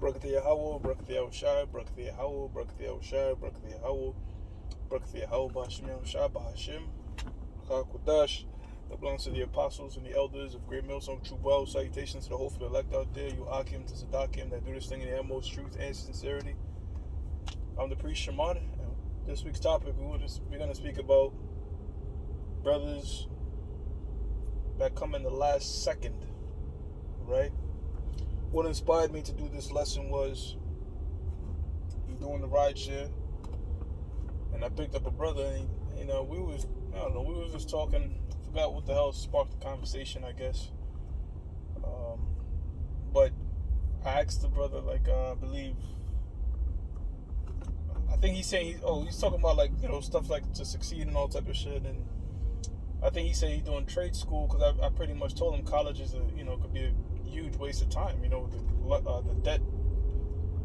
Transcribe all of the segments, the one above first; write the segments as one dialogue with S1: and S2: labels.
S1: Barakatah Yahweh, Barakatah Yahushai, Barakatah Yahweh, Barakatah Yahushai, Barakatah Yahweh, Barakatah Yahweh, Ba'Hashem Yahushai, Ba'Hashem, Kodash. That belongs to the apostles and the elders of Great Millstone True Well. Salutations to the hopeful elect out there, you Akim to Sadakim that do this thing in the utmost truth and sincerity. I'm the priest Shimon. This week's topic, we're going to speak about brothers that come in the last second, right? What inspired me to do this lesson was doing the ride share, and I picked up a brother, and we was just talking. I forgot what the hell sparked the conversation, I guess. But I asked the brother, I think he's saying he's talking about stuff like to succeed and all type of shit, and I think he said he's doing trade school because I pretty much told him college is could be a huge waste of time, the debt,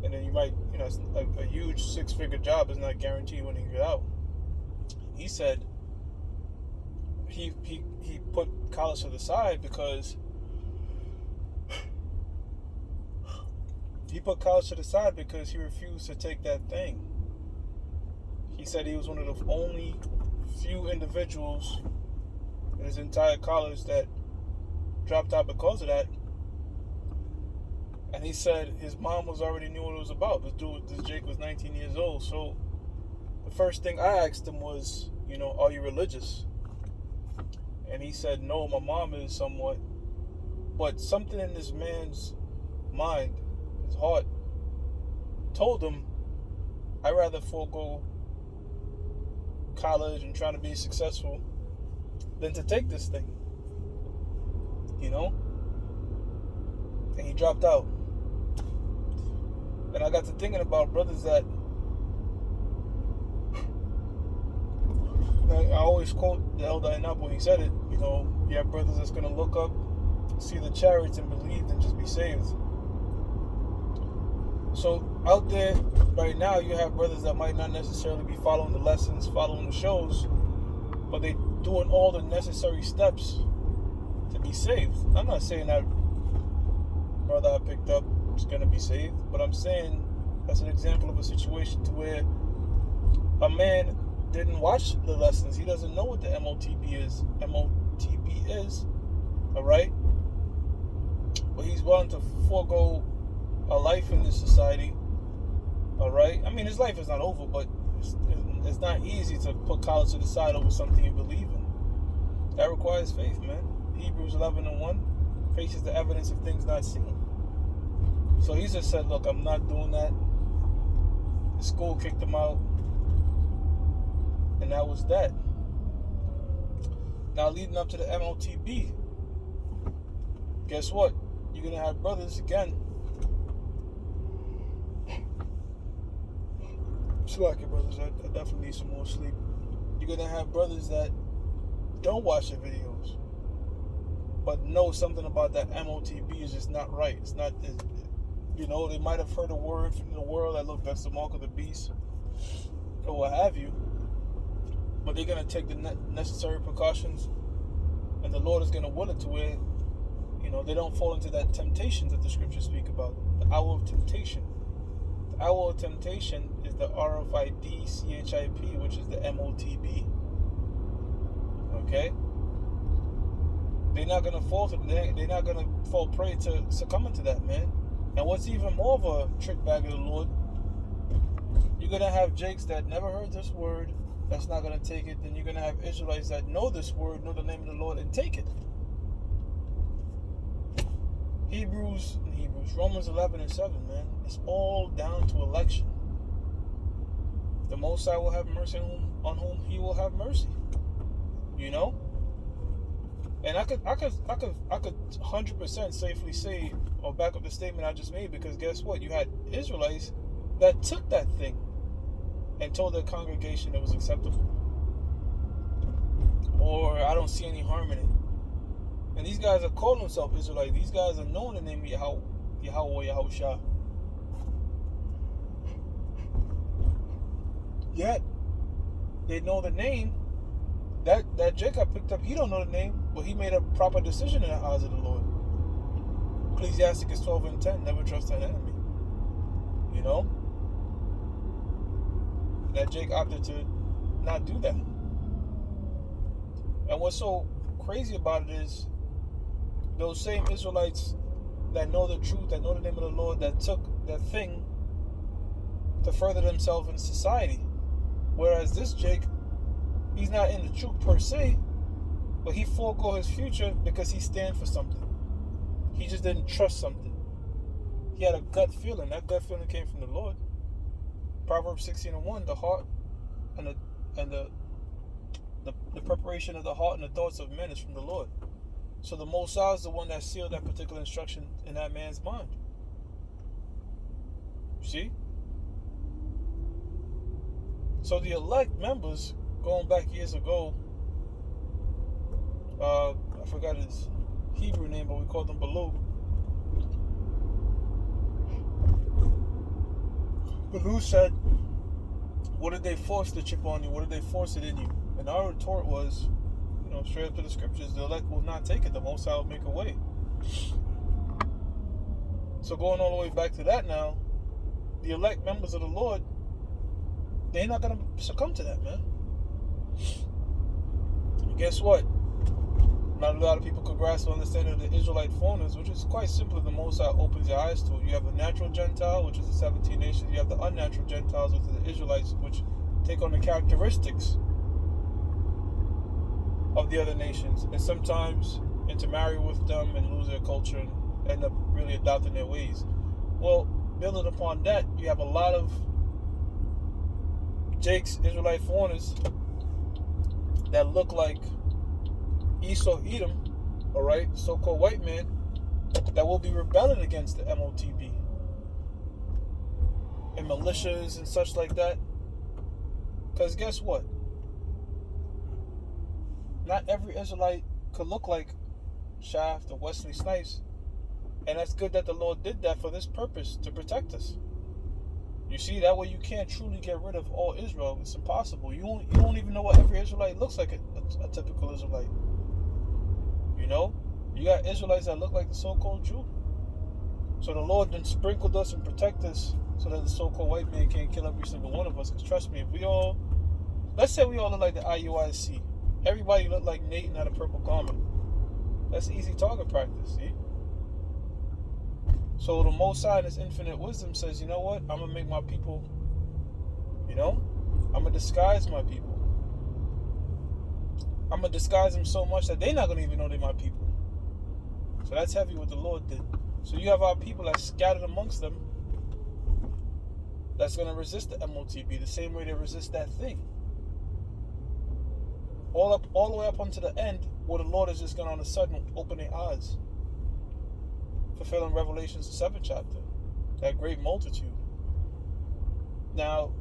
S1: and then you might a huge 6-figure job is not guaranteed when you get out. He said he put college to the side because he refused to take that thing. He said he was one of the only few individuals in his entire college that dropped out because of that. And he said his mom already knew what it was about. This Jake was 19 years old. So the first thing I asked him was, are you religious? And he said, no, my mom is somewhat. But something in this man's mind, his heart, told him, I'd rather forego college and trying to be successful than to take this thing. And he dropped out. And I got to thinking about brothers that I always quote the elder Inab when he said it. You have brothers that's gonna look up, see the chariots, and believe, and just be saved. So out there right now, you have brothers that might not necessarily be following the lessons, following the shows, but they doing all the necessary steps to be saved. I'm not saying that brother I picked up is going to be saved, but I'm saying that's an example of a situation to where a man didn't watch the lessons. He doesn't know what the MOTB is. All right? But he's willing to forego a life in this society. All right? I mean, his life is not over, but it's not easy to put college to the side over something you believe in. That requires faith, man. Hebrews 11:1, faith is the evidence of things not seen. So he just said, look, I'm not doing that. The school kicked him out. And that was that. Now, leading up to the MOTB, guess what? You're going to have brothers again. Slack it, brothers. I definitely need some more sleep. You're going to have brothers that don't watch the videos, but know something about that MOTB is just not right. It's not, they might have heard a word from the world that, look, that's the mark of the beast, or what have you, but they're going to take the necessary precautions, and the Lord is going to will it to where, they don't fall into that temptation that the scriptures speak about, the hour of temptation. The hour of temptation is the RFID-CHIP, which is the MOTB. Okay? They're not gonna they're not gonna fall prey to succumbing to that, man. And what's even more of a trick bag of the Lord, you're gonna have Jakes that never heard this word, that's not gonna take it. Then you're gonna have Israelites that know this word, know the name of the Lord, and take it. Romans 11:7, man. It's all down to election. The Most High will have mercy on whom He will have mercy. And I could 100% safely say or back up the statement I just made, because guess what? You had Israelites that took that thing and told their congregation it was acceptable, or I don't see any harm in it. And these guys are calling themselves Israelites. These guys are knowing the name of Yahushua. Yet they know the name. That Jacob picked up, he don't know the name, but he made a proper decision in the eyes of the Lord. Ecclesiastes 12:10, never trust an enemy. You know? That Jake opted to not do that. And what's so crazy about it is those same Israelites that know the truth, that know the name of the Lord, that took that thing to further themselves in society. Whereas this Jake, he's not in the truth per se, but he forego his future because he stands for something. He just didn't trust something. He had a gut feeling. That gut feeling came from the Lord. Proverbs 16:1, the heart and the preparation of the heart and the thoughts of men is from the Lord. So the Most High is the one that sealed that particular instruction in that man's mind. You see? So the elect members, going back years ago, I forgot his Hebrew name, but we called him Baloo. Baloo said, what did they force the chip on you? What did they force it in you? And our retort was, straight up to the scriptures, the elect will not take it. The Most High will make a way. So going all the way back to that now, the elect members of the Lord, they're not going to succumb to that, man. And guess what? Not a lot of people could grasp the understanding of the Israelite foreigners, which is quite simple. The Most High opens your eyes to it. You have the natural Gentile, which is the 17 nations. You have the unnatural Gentiles, which are the Israelites, which take on the characteristics of the other nations, and sometimes intermarry with them and lose their culture and end up really adopting their ways. Well, building upon that, you have a lot of Jake's Israelite foreigners that look like Esau Edom, alright, so-called white man, that will be rebelling against the MOTB and militias and such like that. Because guess what? Not every Israelite could look like Shaft or Wesley Snipes. And that's good that the Lord did that for this purpose, to protect us. You see, that way you can't truly get rid of all Israel. It's impossible. You don't even know what every Israelite looks like, a typical Israelite. You got Israelites that look like the so-called Jew. So the Lord then sprinkled us and protect us so that the so-called white man can't kill every single one of us. Because trust me, let's say we all look like the IUIC. Everybody looked like Nate and had a purple garment. That's easy target practice, see? So the Most High in His infinite wisdom says, you know what? I'm going to make my people, I'm going to disguise my people. I'm going to disguise them so much that they're not going to even know they're my people. So that's heavy what the Lord did. So you have our people that's scattered amongst them that's going to resist the MOTB the same way they resist that thing. All the way up unto the end, where the Lord is just going to all of a sudden open their eyes. Fulfilling Revelation's 7th chapter. That great multitude. Now,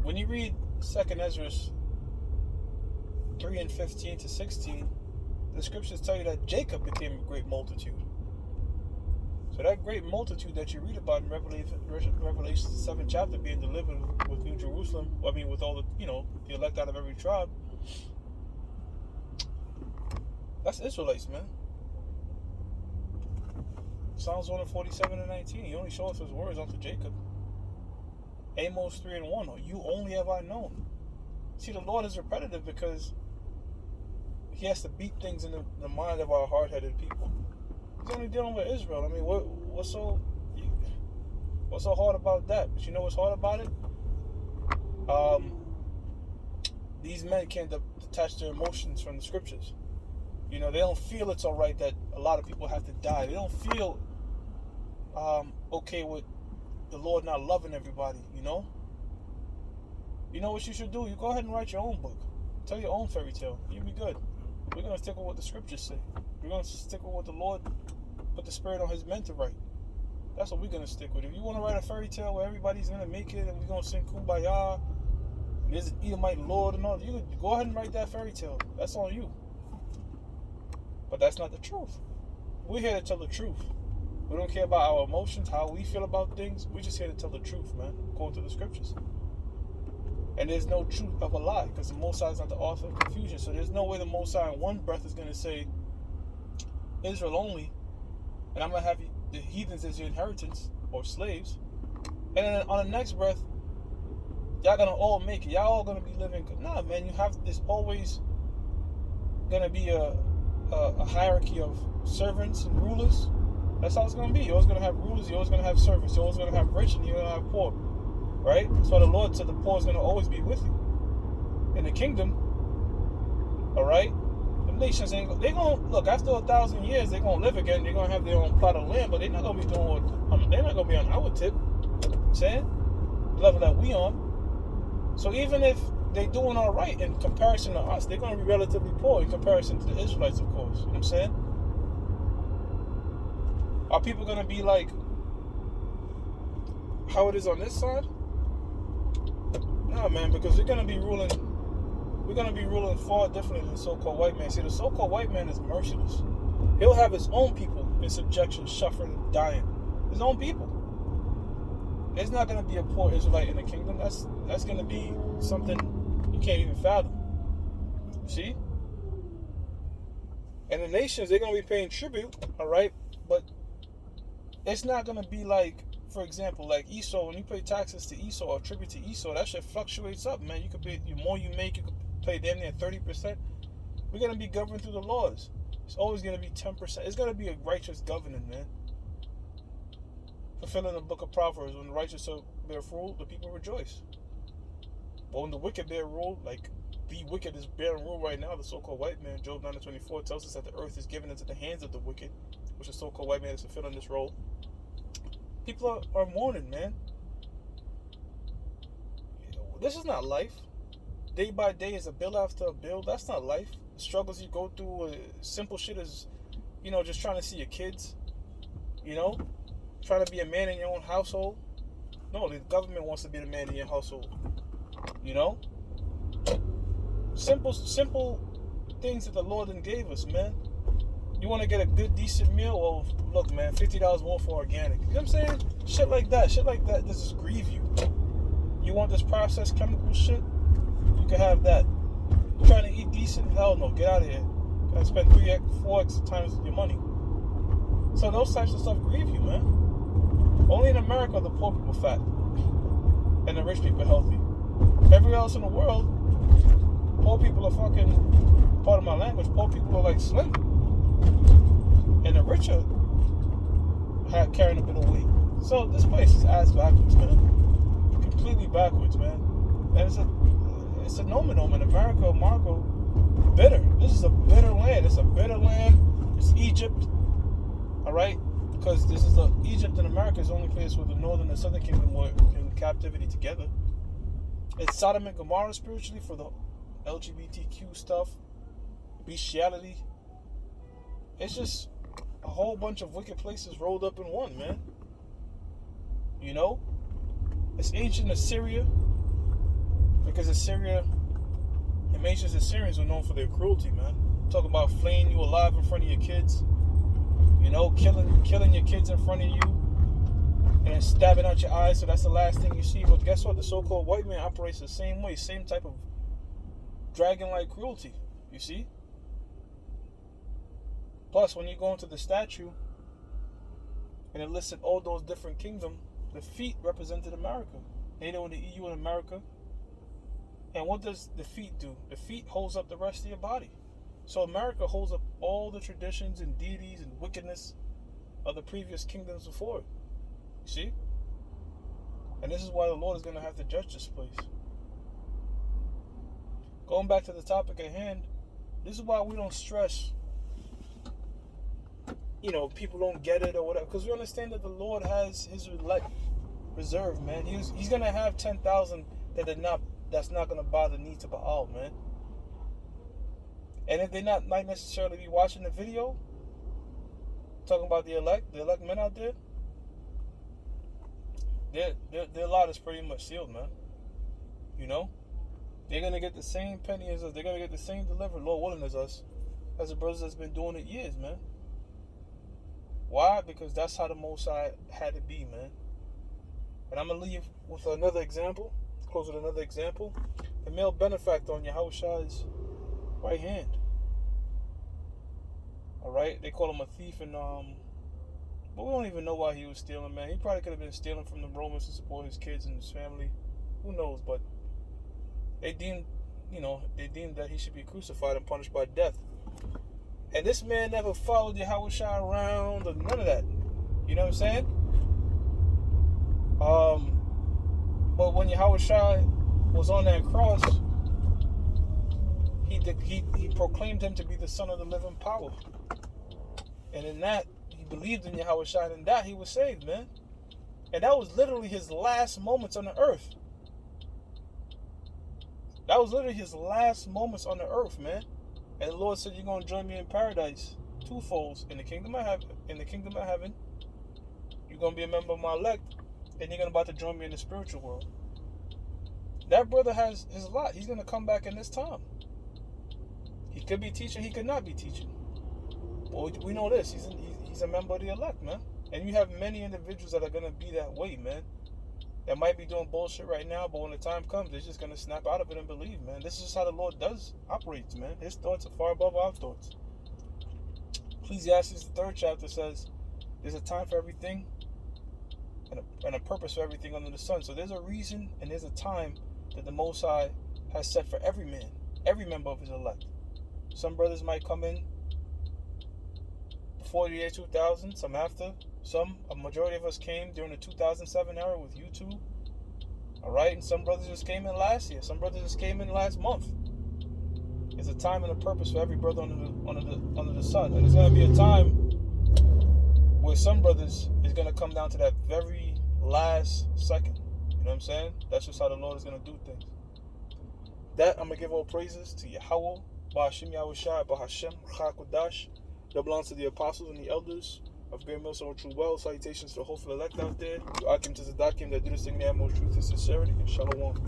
S1: when you read 2nd Ezra 3 and 15 to 16, the scriptures tell you that Jacob became a great multitude. So that great multitude that you read about in Revelation 7th chapter being delivered with New Jerusalem, with all the elect out of every tribe, that's Israelites, man. Psalms 147 and 19, He only shows His words unto Jacob. Amos 3 and 1, you only have I known. See, the Lord is repetitive because He has to beat things in the mind of our hard-headed people. He's only dealing with Israel. What's so hard about that? But you know what's hard about it? These men can't detach their emotions from the scriptures. They don't feel it's all right that a lot of people have to die. They don't feel okay with the Lord not loving everybody, You know what you should do? You go ahead and write your own book. Tell your own fairy tale. You'll be good. We're going to stick with what the scriptures say. We're going to stick with what the Lord put the Spirit on His men to write. That's what we're going to stick with. If you want to write a fairy tale where everybody's going to make it and we're going to sing Kumbaya, and there's an Edomite Lord and all, you can go ahead and write that fairy tale. That's on you. But that's not the truth. We're here to tell the truth. We don't care about our emotions, how we feel about things. We're just here to tell the truth, man, according to the scriptures. And there's no truth of a lie, because the Most High is not the author of confusion. So there's no way the Most High in one breath is going to say Israel only, and I'm gonna have the heathens as your inheritance or slaves. And then on the next breath, y'all gonna all make it. Y'all all gonna be living. Nah, man, you have. There's always gonna be a hierarchy of servants and rulers. That's how it's gonna be. You're always gonna have rulers. You're always gonna have servants. You're always gonna have rich, and you're gonna have poor. Right? That's why the Lord said the poor is gonna always be with you in the kingdom. All right. The nations ain't. They gonna look after 1,000 years. They're gonna live again. They're gonna have their own plot of land, but they're not gonna be doing what. They're not gonna be on our tip. Saying the level that we on. So even if they're doing all right in comparison to us, they're going to be relatively poor in comparison to the Israelites, of course. You know what I'm saying? Are people going to be like how it is on this side? No, man, because we're going to be ruling far differently than the so-called white man. See, the so-called white man is merciless. He'll have his own people in subjection, suffering and dying. His own people. There's not going to be a poor Israelite in the kingdom. That's going to be something you can't even fathom. See? And the nations, they're going to be paying tribute, all right? But it's not going to be like, for example, like Esau. When you pay taxes to Esau or tribute to Esau, that shit fluctuates up, man. You could pay, the more you make, you could pay damn near 30%. We're going to be governed through the laws. It's always going to be 10%. It's going to be a righteous governing, man. Fulfilling the book of Proverbs, when the righteous bear rule, the people rejoice. But when the wicked bear rule, like the wicked is bearing rule right now, the so-called white man, Job 9:24 tells us that the earth is given into the hands of the wicked, which the so-called white man is fulfilling this role. People are mourning, man. This is not life. Day by day is a bill after a bill. That's not life. The struggles you go through, simple shit is, just trying to see your kids, trying to be a man in your own household. No, the government wants to be the man in your household. Simple things that the Lord then gave us, man. You want to get a good, decent meal? Well, look, man, $50 more for organic. You know what I'm saying? Shit like that does just grieve you. You want this processed chemical shit? You can have that. You trying to eat decent? Hell no, get out of here. Gotta spend 3x, 4x times your money. So those types of stuff grieve you, man. Only in America are the poor people fat and the rich people healthy. Everywhere else in the world, poor people are fucking, part of my language, poor people are like slim. And the rich are carrying a bit of weight. So this place is ass backwards, man. Completely backwards, man. And it's a nomen in America, Marco. Bitter. This is a bitter land. It's a bitter land. It's Egypt. Alright? Because this is Egypt and America is the only place where the northern and southern kingdom were in captivity together. It's Sodom and Gomorrah spiritually for the LGBTQ stuff, bestiality. It's just a whole bunch of wicked places rolled up in one, man. It's ancient Assyria, because Assyria and ancient Assyrians were known for their cruelty, man. Talking about flaying you alive in front of your kids. Killing your kids in front of you and then stabbing out your eyes, so that's the last thing you see. But guess what? The so-called white man operates the same way, same type of dragon-like cruelty, you see? Plus, when you go into the statue and it listed all those different kingdoms, the feet represented America. NATO and the EU in America. And what does the feet do? The feet holds up the rest of your body. So America holds up all the traditions and deities and wickedness of the previous kingdoms before it. You see? And this is why the Lord is going to have to judge this place. Going back to the topic at hand, this is why we don't stress, people don't get it or whatever. Because we understand that the Lord has his elect reserved, man. He's going to have 10,000 that's not going to bother the needs of Baal, man. And if they might necessarily be watching the video, talking about the elect men out there, their lot is pretty much sealed, man. They're going to get the same penny as us. They're going to get the same delivery, Lord willing, as us, as the brothers that's been doing it years, man. Why? Because that's how the Most High had to be, man. And I'm going to leave with another example, close with another example. The male benefactor on Yahushua's right hand. Alright? They call him a thief in But we don't even know why he was stealing, man. He probably could have been stealing from the Romans to support his kids and his family. Who knows? But they deemed that he should be crucified and punished by death. And this man never followed Yahushua around or none of that. You know what I'm saying? But when Yahushua was on that cross, he proclaimed him to be the Son of the living power. And in that, he believed in Yahushua, and in that he was saved, man. And that was literally his last moments on the earth. That was literally his last moments on the earth, man. And the Lord said, "You're gonna join me in paradise, twofolds, in the kingdom of heaven. In the kingdom of heaven, you're gonna be a member of my elect, and you're gonna about to join me in the spiritual world." That brother has his lot. He's gonna come back in this time. He could be teaching. He could not be teaching. But we know this. He's a member of the elect, man. And you have many individuals that are gonna be that way, man. That might be doing bullshit right now, but when the time comes, they're just gonna snap out of it and believe, man. This is how the Lord operates, man. His thoughts are far above our thoughts. Ecclesiastes, the 3rd chapter, says there's a time for everything and a purpose for everything under the sun. So there's a reason and there's a time that the Most High has set for every man, every member of his elect. Some brothers might come in before the year 2000, some after. A majority of us came during the 2007 era with YouTube. Alright, and some brothers just came in last year. Some brothers just came in last month. There's a time and a purpose for every brother under the sun. And there's going to be a time where some brothers is going to come down to that very last second. You know what I'm saying? That's just how the Lord is going to do things. That, I'm going to give all praises to Yahweh, Ba'ashim Yahushua, Ba'Hashem, Chakodash. That belongs to the apostles and the elders of Bear Mills or True Well. Salutations to the hopeful elect out there. To Akim to Zadakim that do this thing there, most truth and sincerity. And Shalom.